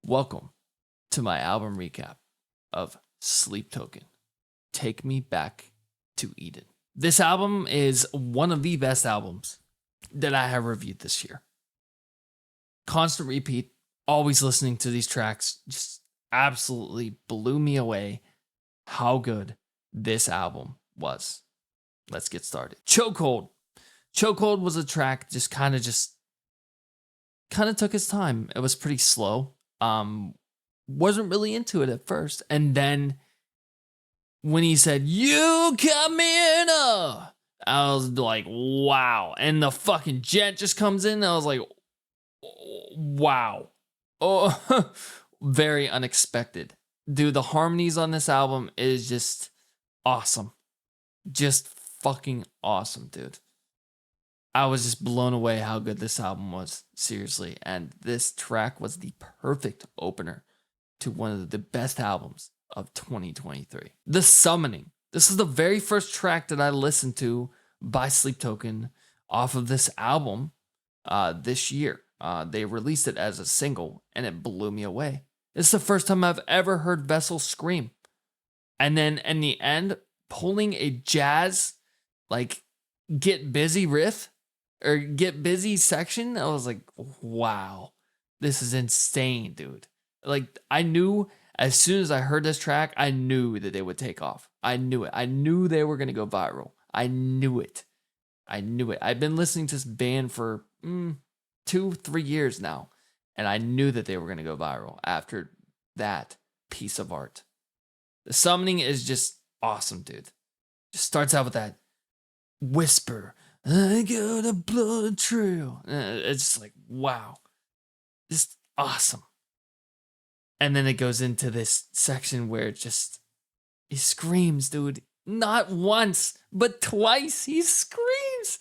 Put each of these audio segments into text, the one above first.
Welcome to my album recap of Sleep Token. Take Me Back to Eden. This album is one of the best albums that I have reviewed this year. Constant repeat, always listening to these tracks, just absolutely blew me away how good this album was. Let's get started. Chokehold. Chokehold was a track just kind of took its time. It was pretty slow. Wasn't really into it at first. And then when he said, "You come in," I was like, wow. And the fucking jet just comes in. I was like, wow. Oh, very unexpected. Dude, the harmonies on this album is just awesome. Just fucking awesome, dude. I was just blown away how good this album was, seriously. And this track was the perfect opener to one of the best albums of 2023. The Summoning. This is the very first track that I listened to by Sleep Token off of this album this year. They released it as a single, and it blew me away. This is the first time I've ever heard Vessel scream. And then in the end, pulling a jazz, like, Get Busy riff, or Get Busy section, I was like, wow, this is insane, dude. Like, I knew as soon as I heard this track, I knew that they would take off. I knew it. I knew they were going to go viral. I knew it. I've been listening to this band for 2-3 years now, and I knew that they were going to go viral after that piece of art. The Summoning is just awesome, dude. Just starts out with that whisper. I got a blood trail. It's just like, wow. Just awesome. And then it goes into this section where he screams, dude. Not once, but twice. He screams.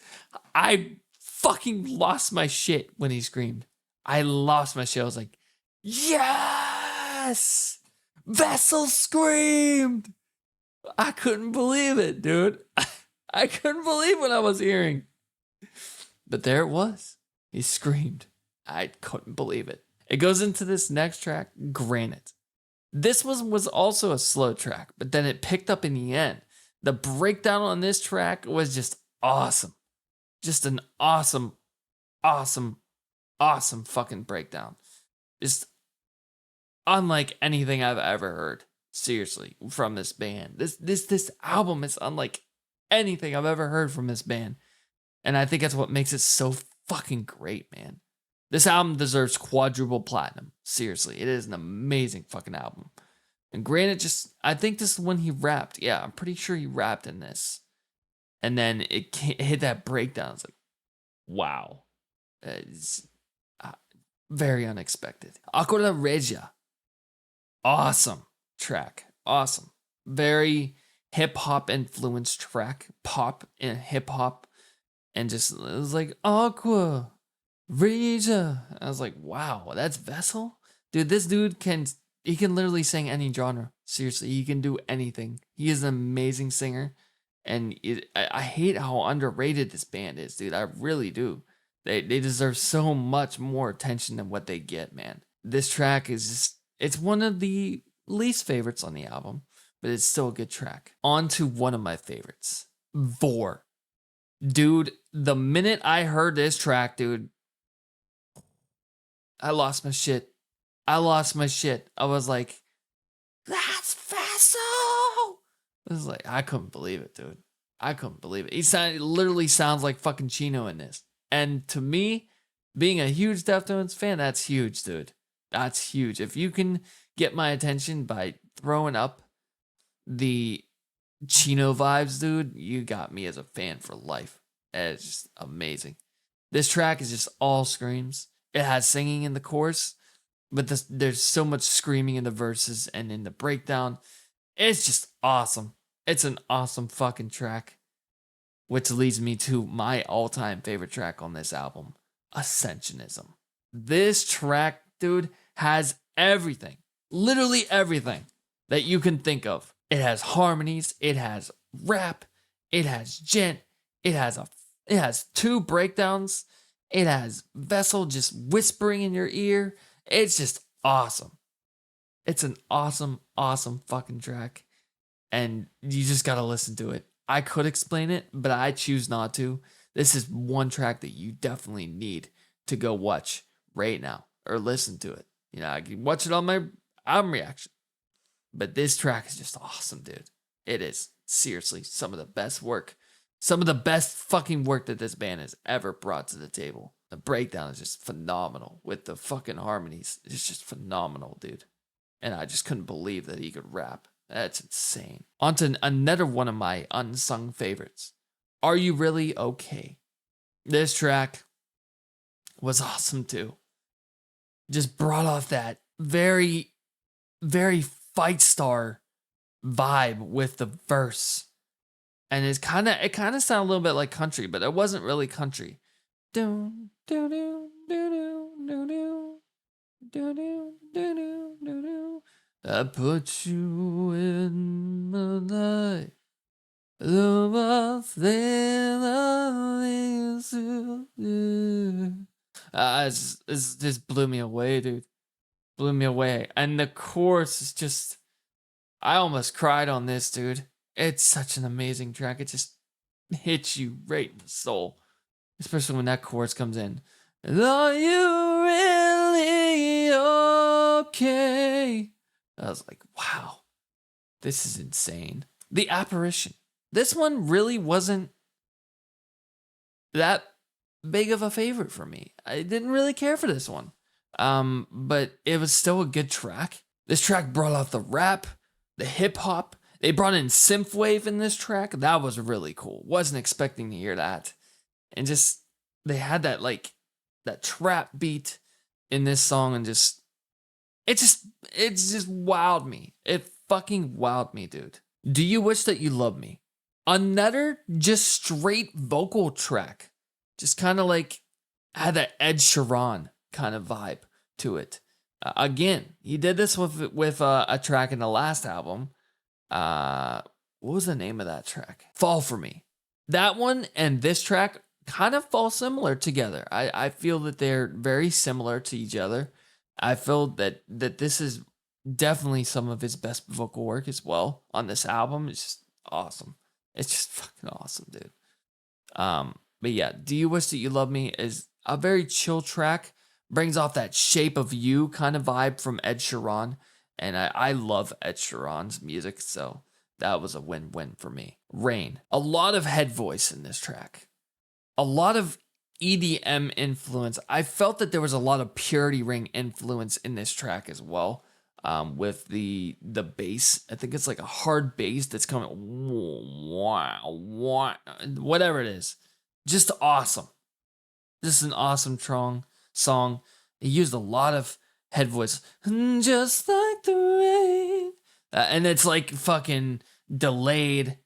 I fucking lost my shit when he screamed. I lost my shit. I was like, yes! Vessel screamed! I couldn't believe it, dude. I couldn't believe what I was hearing. But there it was. He screamed. I couldn't believe it. It goes into this next track, Granite. This was also a slow track, but then it picked up in the end. The breakdown on this track was just awesome. Just an awesome fucking breakdown. Just unlike anything I've ever heard. Seriously, from this band. This album is unlike anything I've ever heard from this band. And I think that's what makes it so fucking great, man. This album deserves quadruple platinum. Seriously, it is an amazing fucking album. And Granite I think this is when he rapped. Yeah, I'm pretty sure he rapped in this. And then it hit that breakdown. It's like, wow. It's very unexpected. Aquaria. Awesome track. Awesome. Very hip-hop influenced track. Pop and hip-hop. And it was like, Aquaria. I was like, wow, that's Vessel? Dude, this dude can literally sing any genre. Seriously, he can do anything. He is an amazing singer. And I hate how underrated this band is, dude. I really do. They deserve so much more attention than what they get, man. This track is it's one of the least favorites on the album, but it's still a good track. On to one of my favorites, Vore. Dude, the minute I heard this track, dude, I lost my shit. I was like, that's Vessel! I was like, I couldn't believe it, dude. I couldn't believe it. He literally sounds like fucking Chino in this. And to me, being a huge Deftones fan, that's huge, dude. That's huge. If you can get my attention by throwing up the Chino vibes, dude, you got me as a fan for life. It's just amazing. This track is just all screams. It has singing in the chorus, but there's so much screaming in the verses and in the breakdown. It's just awesome. It's an awesome fucking track. Which leads me to my all-time favorite track on this album, Ascensionism. This track, dude, has everything. Literally everything that you can think of. It has harmonies, it has rap, it has gent, it has 2 breakdowns, it has Vessel just whispering in your ear. It's just awesome. It's an awesome, awesome fucking track. And you just gotta listen to it. I could explain it, but I choose not to. This is one track that you definitely need to go watch right now or listen to it. You know, I can watch it on my album reaction. But this track is just awesome, dude. It is seriously some of the best work, some of the best fucking work that this band has ever brought to the table. The breakdown is just phenomenal with the fucking harmonies. It's just phenomenal, dude. And I just couldn't believe that he could rap. That's insane. On to another one of my unsung favorites. Are You Really Okay? This track was awesome too. Just brought off that very, very fight star vibe with the verse. And it kind of sounded a little bit like country, but it wasn't really country. Do do do do do do do do do do do. I put you in my life. The one thing I need to do. It just blew me away, dude. Blew me away. And the chorus is just, I almost cried on this, dude. It's such an amazing track. It just hits you right in the soul. Especially when that chorus comes in. Are you really okay? I was like, wow, this is insane. The Apparition. This one really wasn't that big of a favorite for me. I didn't really care for this one. But it was still a good track. This track brought out the rap, the hip hop. They brought in synthwave in this track. That was really cool. Wasn't expecting to hear that. And just, they had that that trap beat in this song, and it just wowed me. It fucking wowed me, dude. Do You Wish That You Loved Me? Another just straight vocal track. Just kind of had that Ed Sheeran kind of vibe to it. Again, he did this with a track in the last album. What was the name of that track? Fall For Me. That one and this track kind of fall similar together. I feel that they're very similar to each other. I feel that this is definitely some of his best vocal work as well on this album. It's just awesome. It's just fucking awesome, dude. But yeah, Do You Wish That You Love Me is a very chill track. Brings off that Shape of You kind of vibe from Ed Sheeran. And I love Ed Sheeran's music, so that was a win-win for me. Rain. A lot of head voice in this track. A lot of EDM influence. I felt that there was a lot of Purity Ring influence in this track as well. With the bass. I think it's like a hard bass that's coming. Whatever it is. Just awesome. Just an awesome song. He used a lot of head voice. Just like the rain. And it's like fucking delayed.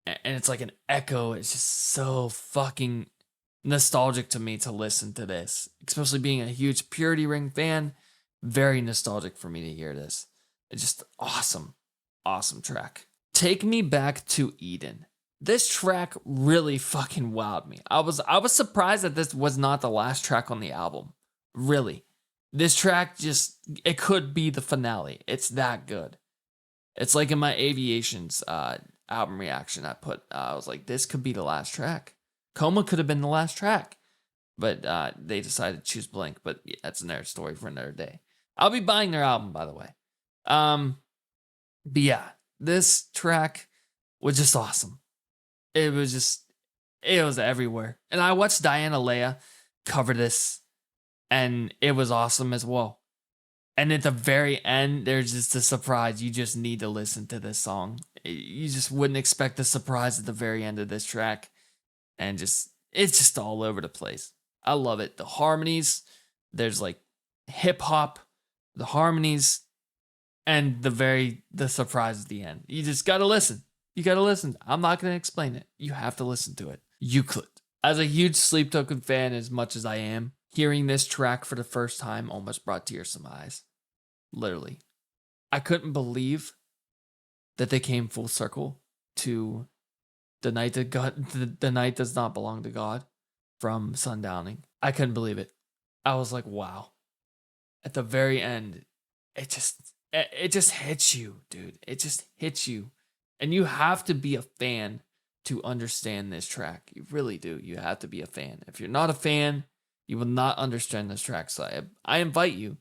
And it's like an echo. It's just so fucking nostalgic to me to listen to this. Especially being a huge Purity Ring fan. Very nostalgic for me to hear this. It's just awesome. Awesome track. Take Me Back to Eden. This track really fucking wowed me. I was surprised that this was not the last track on the album. Really. This track it could be the finale. It's that good. It's like in my Aviations album reaction I was like, this could be the last track. Coma could have been the last track. But they decided to choose Blink. But yeah, that's another story for another day. I'll be buying their album, by the way. But yeah, this track was just awesome. It was everywhere. And I watched Diana Leia cover this, and it was awesome as well. And at the very end, there's just a surprise. You just need to listen to this song. You just wouldn't expect the surprise at the very end of this track. And it's just all over the place. I love it. The harmonies, there's like hip hop, the harmonies, and the surprise at the end. You just gotta listen. You gotta listen. I'm not gonna explain it. You have to listen to it. Euclid. As a huge Sleep Token fan, as much as I am, hearing this track for the first time almost brought tears to my eyes. Literally. I couldn't believe that they came full circle to The Night Does Not Belong to God from Sundowning. I couldn't believe it. I was like, wow. At the very end, it just hits you, dude. It just hits you. And you have to be a fan to understand this track. You really do. You have to be a fan. If you're not a fan, you will not understand this track. So I invite you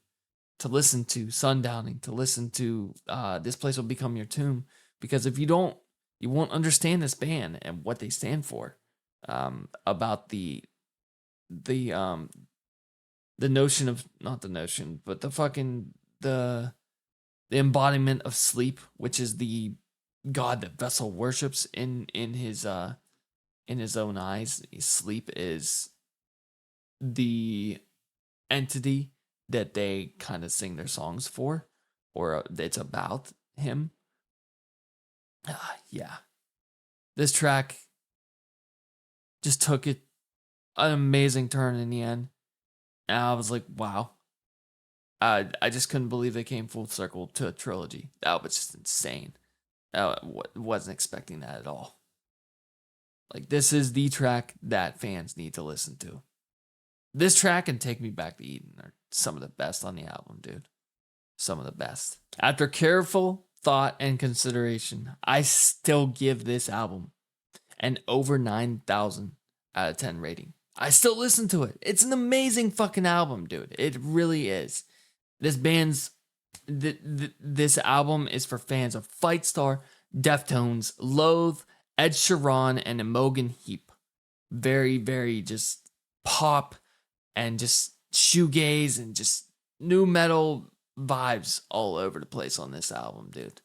to listen to Sundowning, to listen to This Place Will Become Your Tomb, because if you don't, you won't understand this band and what they stand for. About the notion of, not the notion, but the embodiment of sleep, which is the god that Vessel worships in his own eyes. Sleep is the entity that they kind of sing their songs for, or it's about him. Yeah. This track just took it an amazing turn in the end. And I was like, wow. I just couldn't believe they came full circle to a trilogy. That was just insane. I wasn't expecting that at all. Like, this is the track that fans need to listen to. This track and Take Me Back to Eden are some of the best on the album, dude. Some of the best. After careful thought and consideration, I still give this album an over 9,000 out of 10 rating. I still listen to it. It's an amazing fucking album, dude. It really is. This band's this album is for fans of Fightstar, Deftones, Loathe, Ed Sheeran, and Imogen Heap. Very, very just pop and just shoegaze and just new metal vibes all over the place on this album, dude.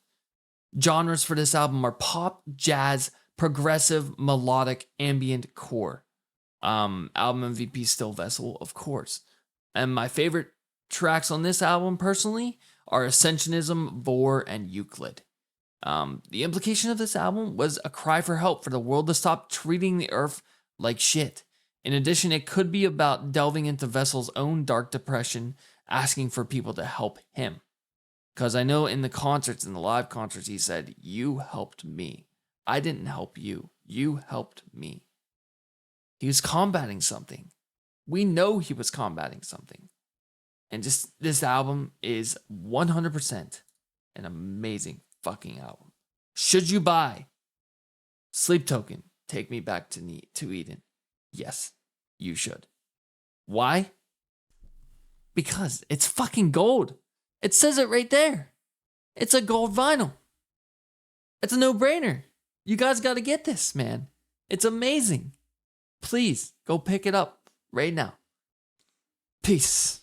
Genres for this album are pop, jazz, progressive, melodic, ambient, core. Album MVP Still Vessel, of course. And my favorite tracks on this album, personally, are Ascensionism, Vore, and Euclid. The implication of this album was a cry for help for the world to stop treating the earth like shit. In addition, it could be about delving into Vessel's own dark depression, asking for people to help him. Because I know in the concerts, in the live concerts, he said, "You helped me. I didn't help you. You helped me." He was combating something. We know he was combating something. And just this album is 100% an amazing fucking album. Should you buy Sleep Token, Take Me Back to Eden? Yes, you should. Why? Because it's fucking gold. It says it right there. It's a gold vinyl. It's a no-brainer. You guys got to get this, man. It's amazing. Please go pick it up right now. Peace.